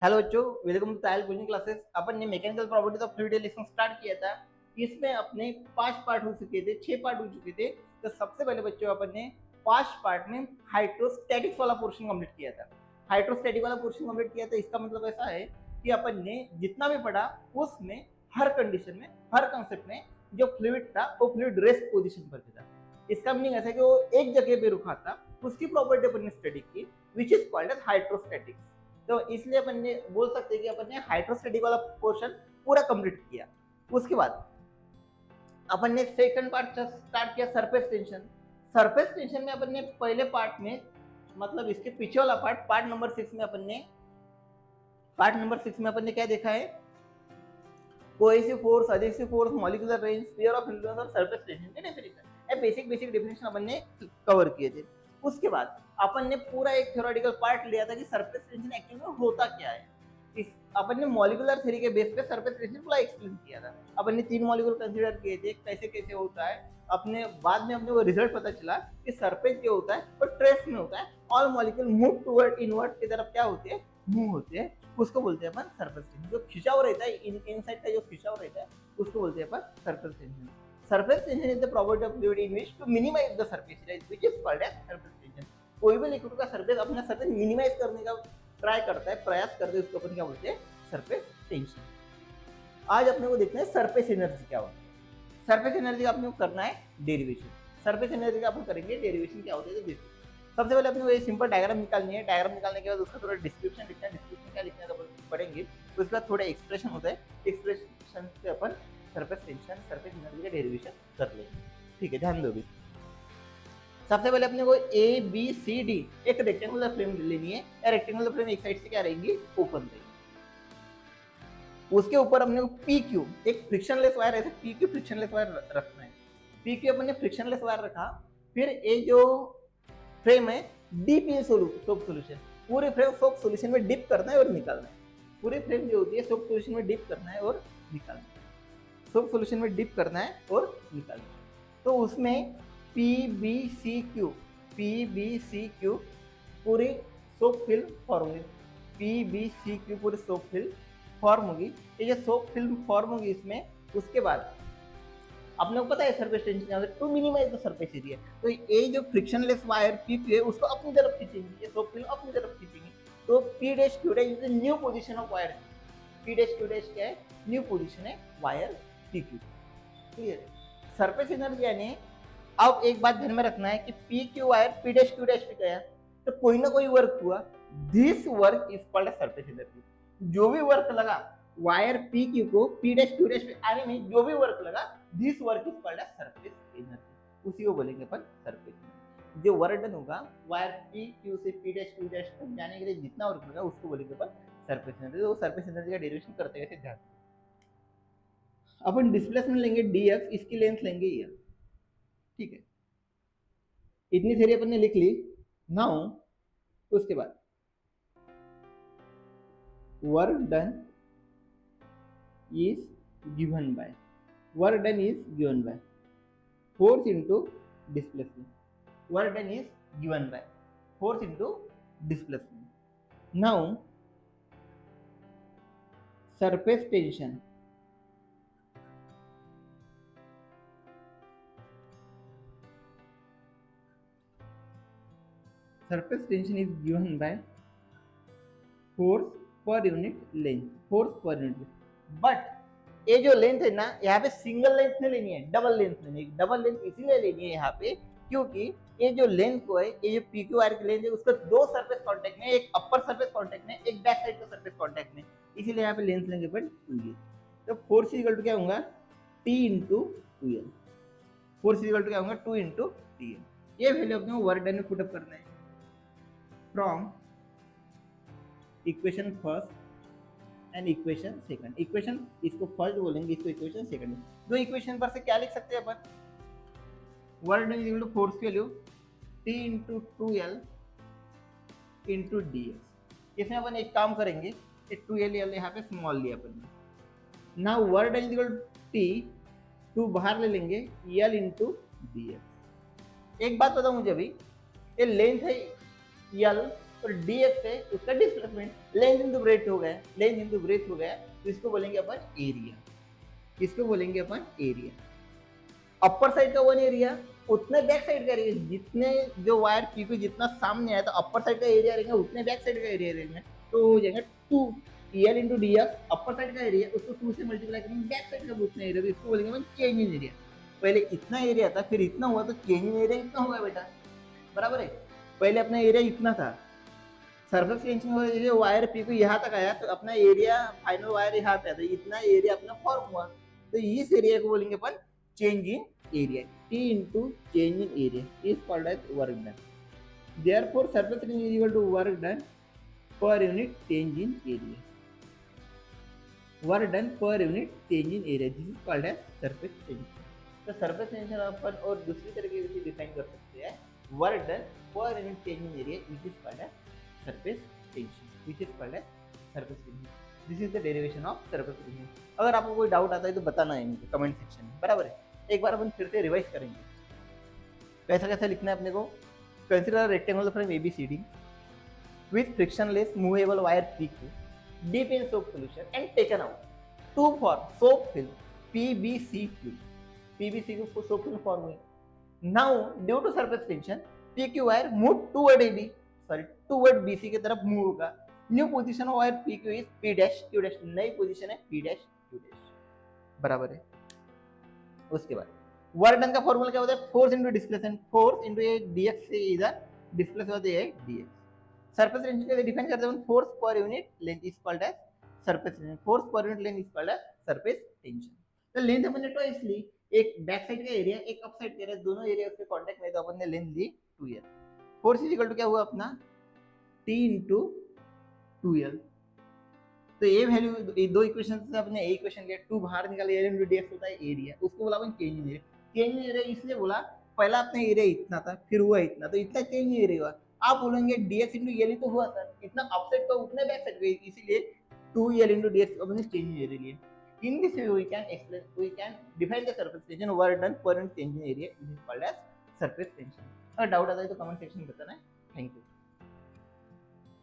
Hello बच्चों, welcome to Tayal coaching classes. अपन ने mechanical properties of fluid lesson start किया था। इसमें अपने 5 पार्ट हो चुके थे, 6 पार्ट हो चुके थे। तो सबसे पहले बच्चों अपन ने 5 पार्ट में हाइड्रोस्टैटिक्स वाला पोर्शन कंप्लीट किया था। हाइड्रोस्टैटिक वाला पोर्शन कंप्लीट किया था, इसका मतलब ऐसा है कि अपन ने जितना भी पढ़ा उसमें हर कंडीशन में, हर कंसेप्ट में जो फ्लूइड था वो फ्लूइड रेस्ट पोजीशन पर था। इसका मीनिंग ऐसा है कि वो एक जगह पे रुका था, उसकी प्रॉपर्टी अपन ने स्टडी की, which is called as hydrostatics. तो इसलिए अपन ने बोल सकते हैं कि अपन ने हाइड्रोस्टैटिक वाला पोर्शन पूरा कंप्लीट किया। उसके बाद अपन ने सेकंड पार्ट स्टार्ट किया, सरफेस टेंशन। सरफेस टेंशन में अपन ने पहले पार्ट में, मतलब इसके पीछे वाला पार्ट, पार्ट नंबर 6 में अपन ने क्या देखा है, cohesive force, adhesive force, molecular range, sphere of influence और सरफेस टेंशन के डेफिनेशन, ये बेसिक डेफिनेशन अपन ने कवर किए थे। उसके बाद अपन ने पूरा एक थ्योरेटिकल पार्ट लिया था कि सरफेस टेंशन एक्चुअली में होता क्या है। इस अपन ने मॉलिक्यूलर थ्योरी के बेस पे सरफेस टेंशन पूरा एक्सप्लेन किया था। अपन ने 3 मॉलिक्यूल कंसीडर किए थे, कैसे कैसे होता है। अपने बाद में अपने को रिजल्ट पता चला कि सरफेस जो होता है वो ट्रेस में होता है, all molecule move toward inward की तरफ क्या होते हैं, मूव होते हैं। उसको बोलते हैं अपन सरफेस टेंशन। जो खिंचाव रहता है इनसाइड का, जो खिंचाव रहता है उसको बोलते हैं अपन surface tension. Surface tension is the property of fluid in which to minimise the surface area, which is called as surface tension. कोई भी लिक्विड का सरफेस अपना सरफेस मिनिमाइज करने का ट्राई करता है, प्रयास करते हैं, उसको अपन क्या बोलते हैं, सरफेस टेंशन। आज अपने को देखना है सरफेस एनर्जी क्या होती है। सरफेस एनर्जी का अपने को करना है डेरिवेशन। सरफेस एनर्जी का अपन करेंगे डेरिवेशन क्या होता है, तो देखो सबसे पहले अपने को ये सिंपल डायग्राम निकालनी है। डायग्राम निकालने के बाद उसका थोड़ा डिस्क्रिप्शन लिखना है। डिस्क्रिप्शन क्या लिखना है तो अपन पढ़ेंगे। उसके बाद थोड़ा एक्सप्रेशन होता है, एक्सप्रेशन से अपन सरफेस टेंशन, सरफेस एनर्जी का डेरिवेशन कर लेंगे। ठीक है, ध्यान दो भी। सबसे पहले अपने को ए बी सी डी एक रेक्टेंगुलर फ्रेम लेनी है। या रेक्टेंगुलर फ्रेम एक साइड से क्या रहेंगी, ओपन रहेगी। उसके ऊपर अपने को पी क्यू एक फ्रिक्शनलेस वायर, ऐसे पी क्यू फ्रिक्शनलेस वायर रखना है। पी क्यू अपने फ्रिक्शनलेस वायर रखा। फिर ये जो फ्रेम है डीप इन सोप सोल्यूशन, पूरे फ्रेम सोप सोल्यूशन में डिप करना है और निकालना है। पूरी फ्रेम जो होती है सोप सोल्यूशन में डिप करना है और निकालना है। सोप सोल्यूशन में डिप करना है और निकालना है। तो उसमें PbCq पूरी सोप फिल्म फॉर्म होगी। PbCq पूरी सोप फिल्म फॉर्म होगी। ये जो सोप फिल्म फॉर्म होगी इसमें, उसके बाद आपने को पता है surface tension to minimise the surface area. तो ये जो फ्रिक्शनलेस वायर पी है उसको अपनी तरफ खींचेंगे, ये सोप फिल्म अपनी तरफ खींचेंगे। तो P dash Q dash is new position of wire. P dash Q dash क्या है, न्यू पोजीशन है वायर PQ। क्लियर है। सरफेस एनर्जी यानी, अब एक बात ध्यान में रखना है कि PQ wire P dash Q dash पे गया तो कोई ना कोई वर्क हुआ। This work is called surface energy. जो भी वर्क लगा वायर PQ को P डैश Q डैश पे आने में, जो भी वर्क लगा, this work is called as surface energy. उसी को बोलेंगे अपन सरफेस एनर्जी। जो वर्क डन होगा वायर PQ से P डैश Q डैश तक जाने के लिए जितना वर्क लगा उसको बोलेंगे अपन सरफेस एनर्जी। तो सरफेस एनर्जी का डेरिवेशन करते हुए ध्यान। अपन डिस्प्लेसमेंट लेंगे dx, इसकी लेंथ लेंगे ये। ठीक है, इतनी थ्योरी अपन ने लिख ली। नाउ उसके बाद work done is given by force into displacement. Work done is given by force into displacement. Now surface tension is given by force per unit length. But ये जो लेंथ है ना, यहाँ पे सिंगल लेंथ नहीं लेनी है, डबल लेंथ लेनी है। डबल लेंथ इसीलिए लेनी है यहाँ पे क्योंकि ये जो लेंथ को है, ये जो PQ वायर की लेंथ है, उसका 2 सरफेस कांटेक्ट में, एक अपर सरफेस कांटेक्ट में, एक बैक साइड का सरफेस कांटेक्ट में, इसीलिए यहाँ पे लेंथ लेंगे अपन 2L। तो फोर्स इक्वल टू क्या होगा, T into 2L। Force equal to क्या होगा, 2 इंटू TL। ये वैल्यू अपने वर्क डन में पुटअप करना है from equation first and equation second. Equation इसको फर्स्ट बोलेंगे, इसको इक्वेशन सेकंड। दो इक्वेशन पर से क्या लिख सकते हैं अपन, work done is equal to force की value T into 2L into dx। इसमें अपन एक काम करेंगे, 2L यहाँ पे स्मॉल लिया अपन ने। Now work done is equal to T, 2 बाहर ले लेंगे, L इंटू dx। एक बात बताऊं मुझे, अभी ये लेंथ है L, तो और dx है उसका डिस्प्लेसमेंट, लेंथ इनटू ब्रेथ हो गया, लेंथ इनटू ब्रेथ हो गया, तो इसको बोलेंगे अपन एरिया, इसको बोलेंगे अपन एरिया। अपर साइड का वन एरिया उतने बैक साइड का एरिया, जितने जो वायर पीकू जितना सामने आया तो अपर साइड का एरिया रहेगा उतने बैक साइड का एरिया रहेगा, तो हो जाएगा 2 EL into DF, upper side का एरिया उसको 2 से मल्टीप्लाई करेंगे बैक साइड का उतना एरिया, तो इसको बोलेंगे अपन चेंज इन एरिया। पहले इतना एरिया था फिर इतना हुआ तो चेंज इन एरिया इतना होगा बेटा, बराबर है। पहले अपना एरिया इतना था, सरफेस टेंशन वजह वायर पीकू यहाँ तक आया तो अपना एरिया फाइनल वायर यहाँ पे आता, इतना एरिया अपना फॉर्म हुआ, तो इस एरिया को बोलेंगे अपन change in area. T into change in area is called as work done. Therefore, surface tension is equal to work done per unit change in area. Work done per unit change in area. This is called as surface tension. तो surface tension अपन और दूसरी तरीके से define कर सकते हैं, work done per unit change in area, which is called as surface tension. Which is called as surface tension. This is the derivation of surface tension. अगर आपको कोई डाउट आता है तो बताना है मुझे कमेंट सेक्शन में, बराबर है। एक बार अपन फिर से रिवाइज करेंगे, कैसा कैसा लिखना है अपने को। Consider rectangular frame ABCD with frictionless movable wire PQ deep in soap solution and taken out to form soap film PBCQ. PBCQ को soap film form हुई। Now due to surface tension PQ wire move toward BC की तरफ move होगा। New position of wire PQ is P dash Q dash, नई position है P dash Q dash, बराबर है। उसके बाद वर्क डन का फॉर्मूला क्या होता है, force into displacement, force into a dx से इधर डिस्प्लेस होता है dx। सरफेस टेंशन के लिए डिफाइन करते हैं force per unit length is called as surface tension, force per unit length is called as surface tension. तो लेंथ अपन ने ट्वाइस ली, एक बैक साइड का एरिया एक अप साइड का एरिया, दोनों एरिया के कांटेक्ट में, तो अपन ने लेंथ ली 2l। Force is equal to क्या हुआ अपना T इनटू 2l। तो ये वैल्यू दो इक्वेशन से अपने एक इक्वेशन लिया, 2 बाहर निकाले, एरिया इनटू dx होता है एरिया, उसको बोला अपन change in area. Change in area इसलिए बोला पहला अपना एरिया इतना था फिर हुआ इतना, तो इतना चेंज इन एरिया हुआ। आप बोलेंगे dx इनटू l तो हुआ सर, इतना अप साइड का उतने बैक साइड का, इसीलिए 2l इनटू dx अपने चेंज इन एरिया लिए। In this way we can define the surface tension work done per unit change in area, it is called as surface tension. अगर doubt आता है तो comment section में बताना है। Thank you.